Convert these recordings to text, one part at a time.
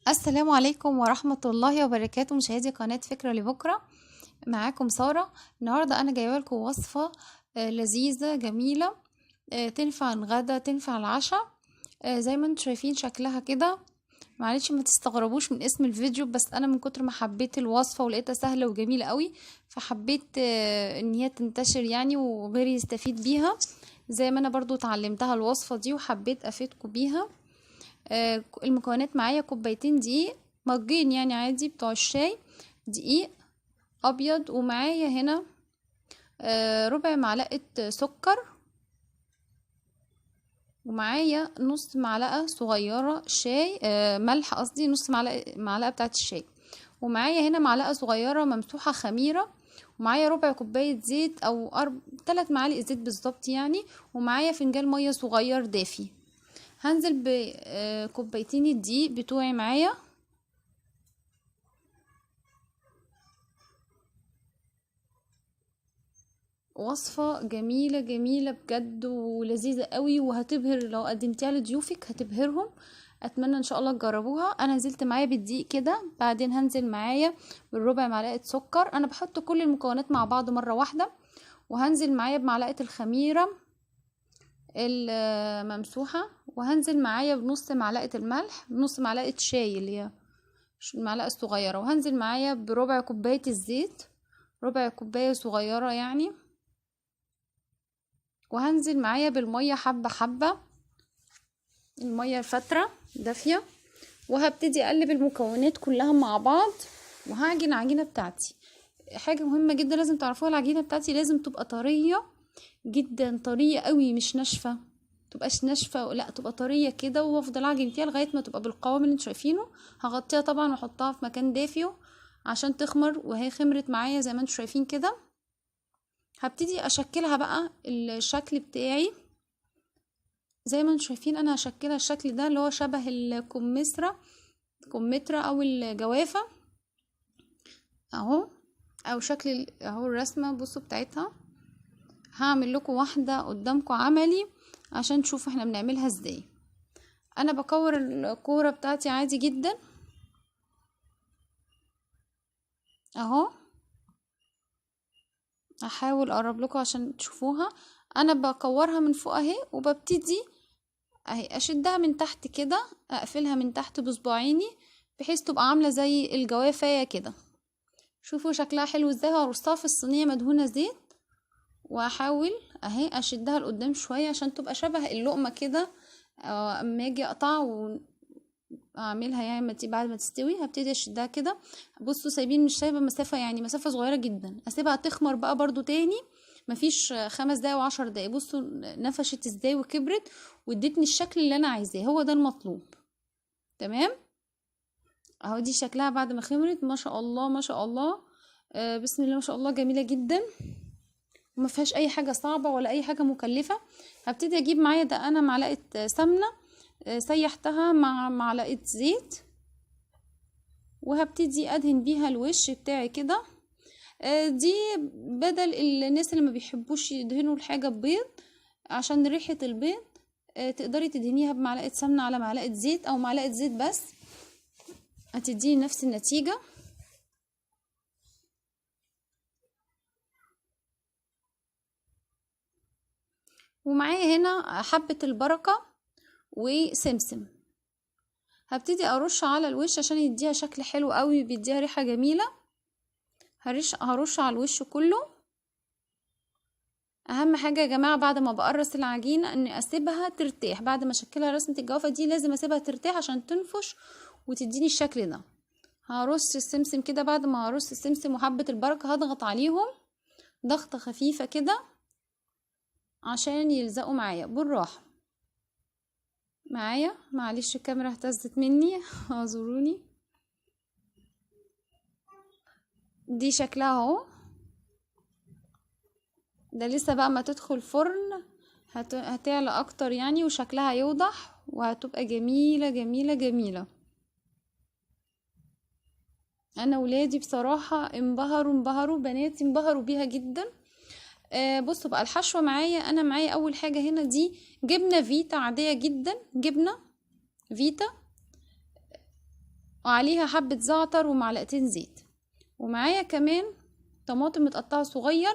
السلام عليكم ورحمة الله وبركاته، مشاهدي قناة فكرة لبكرة. معاكم سارة. النهاردة أنا جايبة لكم وصفة لذيذة جميلة. تنفع الغدا تنفع العشاء. زي ما انتم شايفين شكلها كده. معلش ما تستغربوش من اسم الفيديو، بس أنا من كتر ما حبيت الوصفة ولقيتها سهلة وجميلة قوي، فحبيت ان هي تنتشر يعني وغيري يستفيد بيها زي ما أنا برضو اتعلمتها الوصفة دي وحبيت أفيدكم بيها. المكونات معايا كوبايتين دقيق، مجين يعني عادي بتوع الشاي، دقيق ابيض، ومعايا هنا ربع معلقة سكر، ومعايا نص معلقة صغيرة شاي ملح، قصدي نص معلقة بتاعت الشاي، ومعايا هنا معلقة صغيرة ممسوحة خميرة، ومعايا ربع كوباية زيت او 3 معالق زيت بالظبط يعني، ومعايا فنجان مية صغير دافي. هنزل بكوبايتين الدقيق بتوعي معايا. وصفة جميلة جميلة بجد ولذيذة قوي، وهتبهر لو قدمتيها لضيوفك هتبهرهم. اتمنى ان شاء الله تجربوها. انا نزلت معايا بالدقيق كده، بعدين هنزل معايا بالربع معلقة سكر. انا بحط كل المكونات مع بعض مرة واحدة، وهنزل معايا بمعلقة الخميرة الممسوحة، وهنزل معايا بنص معلقة الملح، بنص معلقة شاي اللي هي المعلقة الصغيرة، وهنزل معايا بربع كوباية الزيت، ربع كوباية صغيرة يعني، وهنزل معايا بالمية حبة حبة، المية الفترة دافية، وهبتدي اقلب المكونات كلها مع بعض وهعجن عجينة بتاعتي. حاجة مهمة جدا لازم تعرفوها، العجينة بتاعتي لازم تبقى طرية جدا، طرية قوي مش ناشفة، تبقاش ناشفة لا، تبقى طرية كده، وافضل اعجن فيها لغاية ما تبقى بالقوام اللي انتوا شايفينه. هغطيها طبعا واحطها في مكان دافي عشان تخمر، وهي خمرت معايا زي ما انتوا شايفين كده. هبتدي اشكلها بقى الشكل بتاعي زي ما انتم شايفين. انا هشكلها الشكل ده اللي هو شبه الكمثرى او الجوافة اهو، او شكل اهو الرسمة بصوا بتاعتها. هعمل لكم واحدة قدامكم عملي عشان تشوفوا احنا بنعملها ازاي. انا بكور الكورة بتاعتي عادي جدا اهو، هحاول اقرب لكم عشان تشوفوها. انا بكورها من فوق اهي، وببتدي اهي اشدها من تحت كده، اقفلها من تحت بصباعيني بحيث تبقى عاملة زي الجوافة كده. شوفوا شكلها حلو ازاي. هرصها في الصينية مدهونة زيت، واحاول اهي اشدها لقدام شوية عشان تبقى شبه اللقمة كده. اما اجي اقطع واعملها يعني بعد ما تستوي هبتدي اشدها كده. بصوا سايبين مش سايبة مسافة، يعني مسافة صغيرة جدا، اسيبها تخمر بقى برضو تاني مفيش 5 دقايق و10 دقايق. بصوا نفشت ازاي وكبرت وادتني الشكل اللي انا عايزاه، هو ده المطلوب. تمام اهو دي شكلها بعد ما خمرت، ما شاء الله ما شاء الله. بسم الله ما شاء الله، جميلة جدا وما فيهاش اي حاجة صعبة ولا اي حاجة مكلفة. هبتدي اجيب معايا ده انا معلقة سمنة سيحتها مع معلقة زيت، وهبتدي ادهن بيها الوش بتاعي كده. دي بدل الناس اللي ما بيحبوش يدهنوا الحاجة ببيض عشان ريحة البيض، تقدري تدهنيها بمعلقة سمنة على معلقة زيت او معلقة زيت بس، هتديني نفس النتيجة. ومعايا هنا حبة البركة وسمسم، هبتدي ارش على الوش عشان يديها شكل حلو قوي، بيديها ريحة جميلة. هرش على الوش كله. اهم حاجة يا جماعة بعد ما بقرص العجينة اني اسيبها ترتاح، بعد ما اشكلها رسمة الجوافة دي لازم اسيبها ترتاح عشان تنفش وتديني الشكل ده. هرص السمسم كده، بعد ما هرص السمسم وحبة البركة هضغط عليهم ضغطة خفيفة كده عشان يلزقوا معايا بالراحة. معايا معلش الكاميرا اهتزت مني اعذروني. دي شكلها اهو، ده لسه بقى ما تدخل فرن هتعلى اكتر يعني وشكلها يوضح وهتبقى جميلة جميلة جميلة. انا ولادي بصراحة انبهروا بناتي انبهروا بيها جدا. بصوا بقى الحشوة معايا، انا معايا اول حاجة هنا دي جبنة فيتا عادية جدا، جبنة فيتا وعليها حبة زعتر ومعلقتين زيت. ومعايا كمان طماطم متقطعة صغير،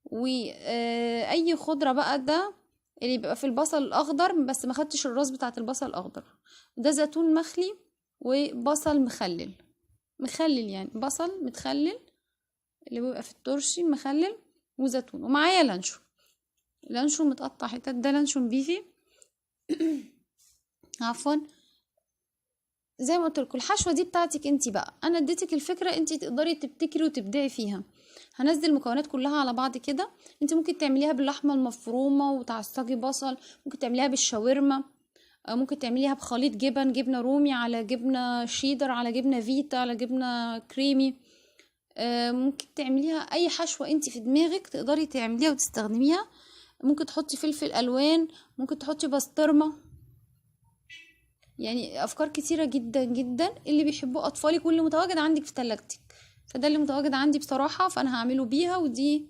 واي خضرة بقى ده اللي بيبقى في البصل الاخضر، بس ما خدتش الراس بتاعت البصل الاخضر. ده زيتون مخلي وبصل مخلل يعني بصل متخلل اللي بيبقى في الترشي مخلل وزيتون. ومعايا لانشون متقطع حتت، ده لانشون بيفي عفوا. زي ما قلت لكم الحشوه دي بتاعتك انتي بقى، انا اديتك الفكره انتي تقدري تبتكري وتبدعي فيها. هنزل المكونات كلها على بعض كده. انتي ممكن تعمليها باللحمه المفرومه وتعصجي بصل، ممكن تعمليها بالشاورما، ممكن تعمليها بخليط جبنه رومي على جبنه شيدر على جبنه فيتا على جبنه كريمي. ممكن تعمليها اي حشوه انتي في دماغك تقدري تعمليها وتستخدميها. ممكن تحطي فلفل الوان، ممكن تحطي بسطرمه، يعني افكار كتيره جدا جدا اللي بيحبوه اطفالك واللي متواجد عندك في تلاجتك. فده اللي متواجد عندي بصراحه، فانا هعمله بيها. ودي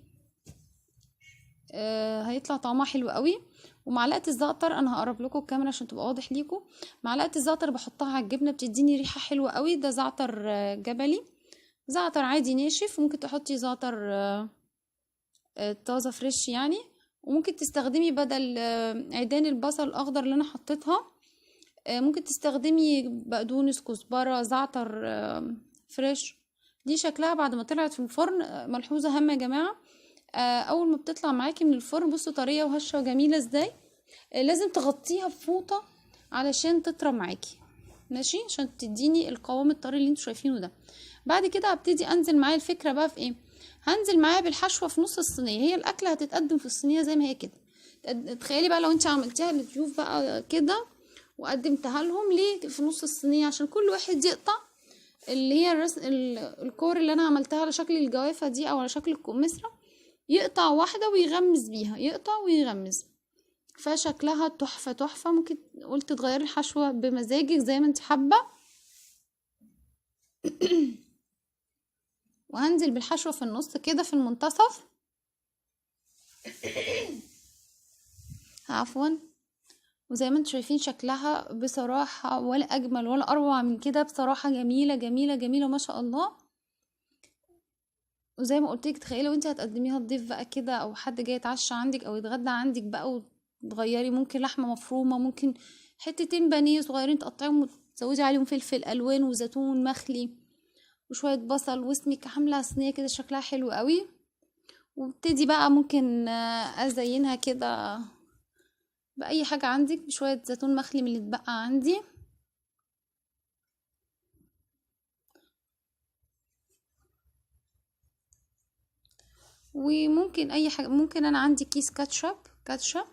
هيطلع طعمها حلو قوي. ومعلقه الزعتر انا هقرب لكم الكاميرا عشان تبقى واضح ليكم. معلقه الزعتر بحطها على الجبنه بتديني ريحه حلوه قوي. ده زعتر جبلي، زعتر عادي ناشف، ممكن تحطي زعتر طازه فريش يعني. وممكن تستخدمي بدل عيدان البصل الاخضر اللي انا حطيتها، ممكن تستخدمي بقدونس كزبره زعتر فريش. دي شكلها بعد ما طلعت في الفرن. ملحوظه هامه يا جماعه، اول ما بتطلع معاكي من الفرن بصوا طريه وهشه وجميله ازاي. لازم تغطيها بفوطه علشان تطرى معاكي، ماشي، عشان تديني القوام الطري اللي انتوا شايفينه ده. بعد كده هبتدي انزل معايا الفكره بقى في ايه. هنزل معايا بالحشوه في نص الصينيه. هي الاكله هتتقدم في الصينيه زي ما هي كده. تخيلي بقى لو انت عملتيها للضيوف بقى كده وقدمتها لهم ليه في نص الصينيه، عشان كل واحد يقطع اللي هي الكور اللي انا عملتها على شكل الجوافه دي او على شكل الكمثرى، يقطع واحده ويغمز بيها، يقطع ويغمز. فشكلها تحفه تحفه. ممكن قلت تغيري الحشوه بمزاجك زي ما انت حابه. وهنزل بالحشوه في النص كده في المنتصف عفوا. وزي ما انتم شايفين شكلها بصراحه ولا اجمل ولا اروع من كده. بصراحه جميله جميله جميله ما شاء الله. وزي ما قلت لك تخيلي لو انت هتقدميها لضيف بقى كده، او حد جاي يتعشى عندك او يتغدى عندك بقى، وتغيري ممكن لحمه مفرومه، ممكن حتتين بانيه صغيرين تقطعيهم وتزودي عليهم فلفل الوان وزيتون مخلي وشويه بصل، واسمك عامله صينيه كده شكلها حلو قوي. وابتدي بقى ممكن ازينها كده باي حاجه عندك، بشويه زيتون مخلي من اللي اتبقى عندي. وممكن اي حاجه، ممكن انا عندي كيس كاتشب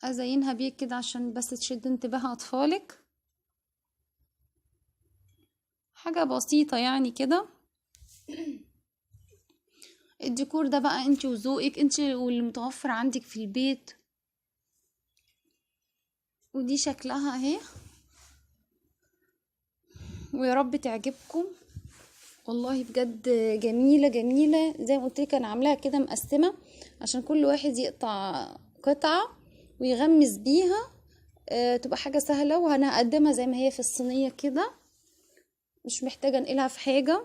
ازينها بيه كده عشان بس تشد انتباه اطفالك. حاجه بسيطه يعني كده. الديكور ده بقى انت وذوقك انت واللي متوفر عندك في البيت. ودي شكلها اهي، ويا رب تعجبكم والله بجد. جميله جميله. زي ما قلت لك انا عاملاها كده مقسمه عشان كل واحد يقطع قطعه ويغمس بيها. تبقى حاجه سهله. وانا هقدمها زي ما هي في الصينيه كده، مش محتاجه انقلها في حاجه،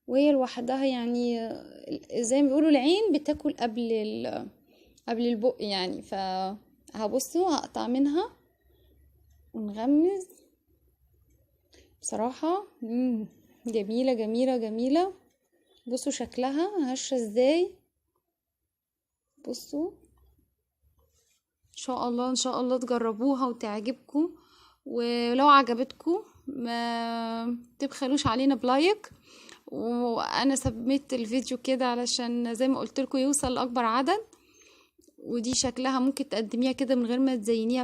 وهي لوحدها يعني. زي ما بيقولوا العين بتاكل قبل البق يعني. فهبصوا هقطع منها ونغمز. بصراحه جميله جميله جميله. بصوا شكلها هشه ازاي. بصوا ان شاء الله ان شاء الله تجربوها وتعجبكم. ولو عجبتكم ما تبخلوش علينا بلايك. وانا سميت الفيديو كده علشان زي ما قلت لكم يوصل لاكبر عدد. ودي شكلها ممكن تقدميها كده من غير ما تزينيها